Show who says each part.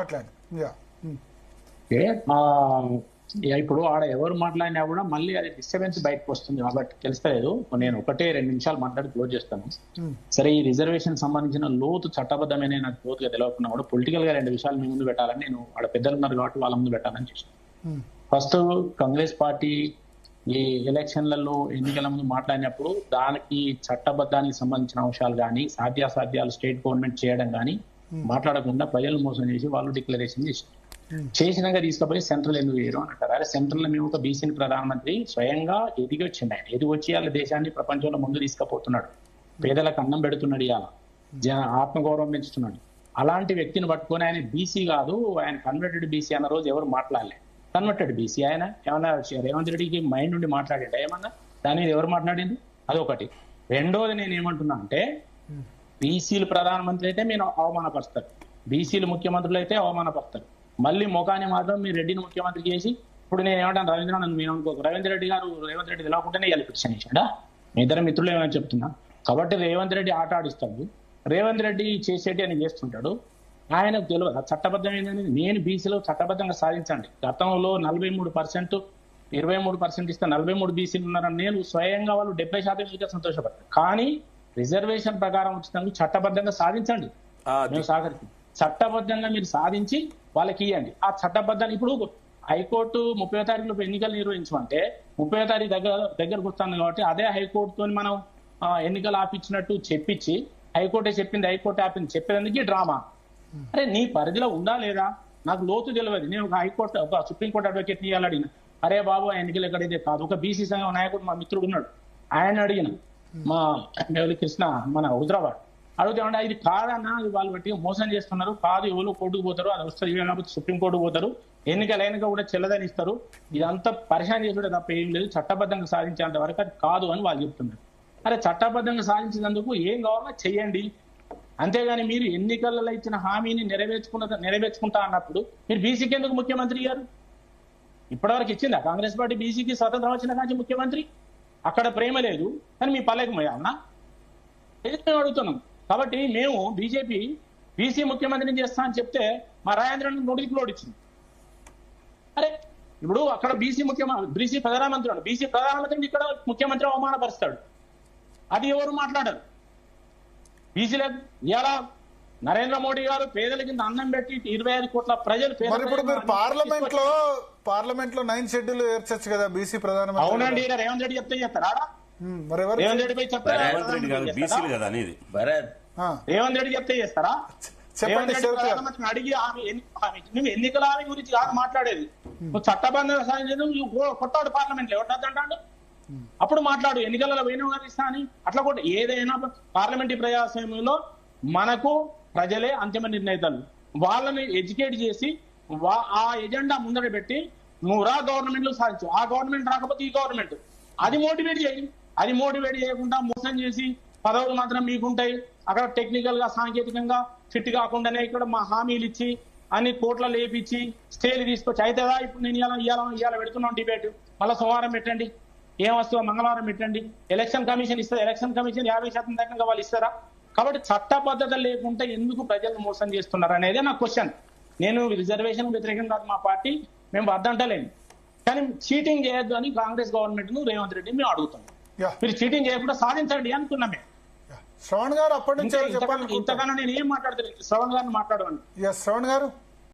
Speaker 1: మాట్లాడండి.
Speaker 2: ఇప్పుడు ఆడ ఎవరు మాట్లాడినా కూడా మళ్ళీ అది డిస్టర్బెన్స్ బయటకు వస్తుంది కాబట్టి తెలుస్తలేదు. నేను 1-2 నిమిషాలు మాట్లాడి క్లోజ్ చేస్తాను. సరే, ఈ రిజర్వేషన్ సంబంధించిన లోతు చట్టబద్ధమైన నాకు లోతుగా తెలియకుండా కూడా పొలిటికల్ గా 2 విషయాలు మీ ముందు పెట్టాలని నేను ఆడ పెద్దలు ఉన్నారు కాబట్టి వాళ్ళ ముందు పెట్టాలని చూసాను. ఫస్ట్, కాంగ్రెస్ పార్టీ ఈ ఎలక్షన్లలో ఎన్నికల ముందు మాట్లాడినప్పుడు దానికి చట్టబద్ధానికి సంబంధించిన అంశాలు కానీ సాధ్యాసాధ్యాలు స్టేట్ గవర్నమెంట్ చేయడం కానీ మాట్లాడకుండా ప్రజలు మోసం చేసి వాళ్ళు డిక్లరేషన్ చేసినాక తీసుకుపోయి సెంట్రల్ ఎందుకు చేయరు అని అంటారు. అరే, సెంట్రల్ మేము ఒక బీసీని ప్రధానమంత్రి స్వయంగా ఎదిగి వచ్చింది. ఆయన ఎదిగి వచ్చి వాళ్ళ దేశాన్ని ప్రపంచంలో ముందు తీసుకుపోతున్నాడు, పేదలకు అన్నం పెడుతున్నాడు, ఇవాళ ఆత్మగౌరవం పెంచుతున్నాడు. అలాంటి వ్యక్తిని పట్టుకొని ఆయన బీసీ కాదు, ఆయన కన్వర్టెడ్ బీసీ అన్న రోజు ఎవరు మాట్లాడలే. కన్వర్టెడ్ బీసీ ఆయన ఏమన్నా రేవంత్ రెడ్డికి మైండ్ నుండి మాట్లాడిండా ఏమన్నా? దాని మీద ఎవరు మాట్లాడింది? అదొకటి. రెండోది నేను ఏమంటున్నా అంటే, బీసీలు ప్రధానమంత్రి అయితే మీరు అవమానపరుస్తారు, బీసీలు ముఖ్యమంత్రులు అయితే అవమానపరుస్తారు. మళ్ళీ మొఖాన్ని మాత్రం మీరు రెడ్డిని ముఖ్యమంత్రి చేసి, ఇప్పుడు నేను ఏమంటాను, రవీంద్రనాథ్ మేము అనుకో, రవీంద్ర రెడ్డి గారు రేవంత్ రెడ్డి తెలియకుండానే ఇవాళ పిటిషన్ ఇచ్చాడా? మీ ఇద్దరు మిత్రులు ఏమైనా చెప్తున్నా. కాబట్టి రేవంత్ రెడ్డి ఆట ఆడిస్తాడు, రేవంత్ రెడ్డి చేసేటి అని చేస్తుంటాడు. ఆయనకు తెలియదు చట్టబద్ధం ఏంటనేది. నేను బీసీలో చట్టబద్ధంగా సాధించండి, గతంలో 43%, 23% ఇస్తే 43 బీసీలు ఉన్నారని నేను స్వయంగా వాళ్ళు 70% సంతోషపడతాను. కానీ రిజర్వేషన్ ప్రకారం ఉచితంగా చట్టబద్ధంగా సాధించండి, మేము సహకరిస్తాం. చట్టబద్ధంగా మీరు సాధించి వాళ్ళకి ఇవ్వండి. ఆ చట్టబద్ధాన్ని ఇప్పుడు హైకోర్టు 30వ తారీఖులో ఎన్నికలు నిర్వహించమంటే 30వ తారీఖు దగ్గరకు వస్తాను కాబట్టి అదే హైకోర్టుతో మనం ఎన్నికలు ఆపించినట్టు చెప్పించి, హైకోర్టే చెప్పింది హైకోర్టు ఆపింది చెప్పేందుకు డ్రామా. అరే, నీ పరిధిలో ఉందా లేదా? నాకు లోతు తెలియదు. నేను ఒక సుప్రీంకోర్టు అడ్వకేట్ ఇవ్వాలి అడిగిన, అరే బాబు ఆ ఎన్నికలు ఎక్కడైతే కాదు, ఒక బీసీ సంఘం నాయకుడు మా మిత్రుడు ఉన్నాడు, ఆయన అడిగిన, మా కృష్ణ మన హైదరాబాద్ అడుగుతామంటే ఇది కాదన్నా, వాళ్ళు బట్టి మోసం చేస్తున్నారు, కాదు ఎవరు కోర్టుకు పోతారు, అది వస్తుంది లేకపోతే సుప్రీంకోర్టుకు పోతారు, ఎన్నికలైనక కూడా చెల్లదని ఇస్తారు, ఇదంతా పరిశాన్ చేసుడే తప్ప ఏం లేదు, చట్టబద్ధంగా సాధించేంత వరకు అది కాదు అని వాళ్ళు చెప్తున్నారు. అరే, చట్టబద్ధంగా సాధించినందుకు ఏం కావాలో చెయ్యండి, అంతేగాని మీరు ఎన్నికలలో ఇచ్చిన హామీని నెరవేర్చుకుంటా అన్నప్పుడు మీరు బీసీకి ఎందుకు ముఖ్యమంత్రి అయ్యారు? ఇప్పటివరకు ఇచ్చిందా కాంగ్రెస్ పార్టీ బీసీకి స్వతంత్రం వచ్చిన కానీ ముఖ్యమంత్రి? అక్కడ ప్రేమ లేదు కానీ మీ పల్లెకు పోయామన్నా మేము అడుగుతున్నాం. కాబట్టి మేము బీజేపీ బీసీ ముఖ్యమంత్రిని చేస్తా అని చెప్తే మా రాజేంద్రన్ నోటికి లోడిచ్చింది. అరే, ఇప్పుడు అక్కడ బీసీ ప్రధానమంత్రి, బీసీ ప్రధానమంత్రిని ఇక్కడ ముఖ్యమంత్రి అవమానపరుస్తాడు, అది ఎవరు మాట్లాడారు? బీసీలకు ఇలా నరేంద్ర మోడీ గారు పేదల కింద అన్నం పెట్టి 25 కోట్ల ప్రజలు
Speaker 1: పార్లమెంట్ లో 9 షెడ్యూల్ ఏర్చొచ్చు కదా బీసీ ప్రధానమంత్రి.
Speaker 2: అవునండి, రేవంత్ రెడ్డి చెప్తే చెప్తారా? రేవంత్ రెడ్డి పై చెప్తారా? రేవంత్ రెడ్డి చెప్తే చేస్తారా? ప్రధానమంత్రిని అడిగి నువ్వు ఎన్నికల హామీ గురించి కాదు మాట్లాడేది, నువ్వు చట్టబద్ధంగా సాధించదు, నువ్వు కొట్టాడు పార్లమెంట్ లో ఎవరు అప్పుడు మాట్లాడు, ఎన్నికలలో పోయినా ఇస్తా అని. అట్లా కూడా ఏదైనా పార్లమెంటరీ ప్రజాస్వామ్యంలో మనకు ప్రజలే అంతిమ నిర్ణయితలు, వాళ్ళని ఎడ్యుకేట్ చేసి ఆ ఎజెండా ముందర పెట్టి నువ్వు గవర్నమెంట్ లో సాధించు, ఆ గవర్నమెంట్ రాకపోతే ఈ గవర్నమెంట్, అది మోటివేట్ చేయి. అది మోటివేట్ చేయకుండా మోసం చేసి పదవులు మాత్రం మీకుంటాయి, అక్కడ టెక్నికల్ గా సాంకేతికంగా ఫిట్ కాకుండానే ఇక్కడ మా హామీలు ఇచ్చి అన్ని కోట్ల లేపించి స్టేలు తీసుకొచ్చి అవుతుందా? ఇప్పుడు నేను ఇవాళ పెడుతున్నాను డిబేట్, మళ్ళీ సోమవారం పెట్టండి, ఏం వస్తుందో మంగళవారం పెట్టండి. ఎలక్షన్ కమిషన్ ఇస్తారు, ఎలక్షన్ కమిషన్ 50% దాకా వాళ్ళు ఇస్తారా? కాబట్టి చట్టబద్ధత లేకుండా ఎందుకు ప్రజలను మోసం చేస్తున్నారు అనేది నా క్వశ్చన్. నేను రిజర్వేషన్ వ్యతిరేకం కాదు మా పార్టీ, మేము వద్దంటలేము, కానీ చీటింగ్ చేయొద్దు అని కాంగ్రెస్ గవర్నమెంట్ ను రేవంత్ రెడ్డి మేము అడుగుతున్నాం. మీరు చీటింగ్ చేయకుండా సాధించండి అనుకున్నామే.
Speaker 1: శ్రవణ్ గారు అప్పటి నుంచి
Speaker 2: ఇంతకన్నా నేను ఏం మాట్లాడతాను, శ్రవణ్ గారిని మాట్లాడమని.
Speaker 1: శ్రవణ్ గారు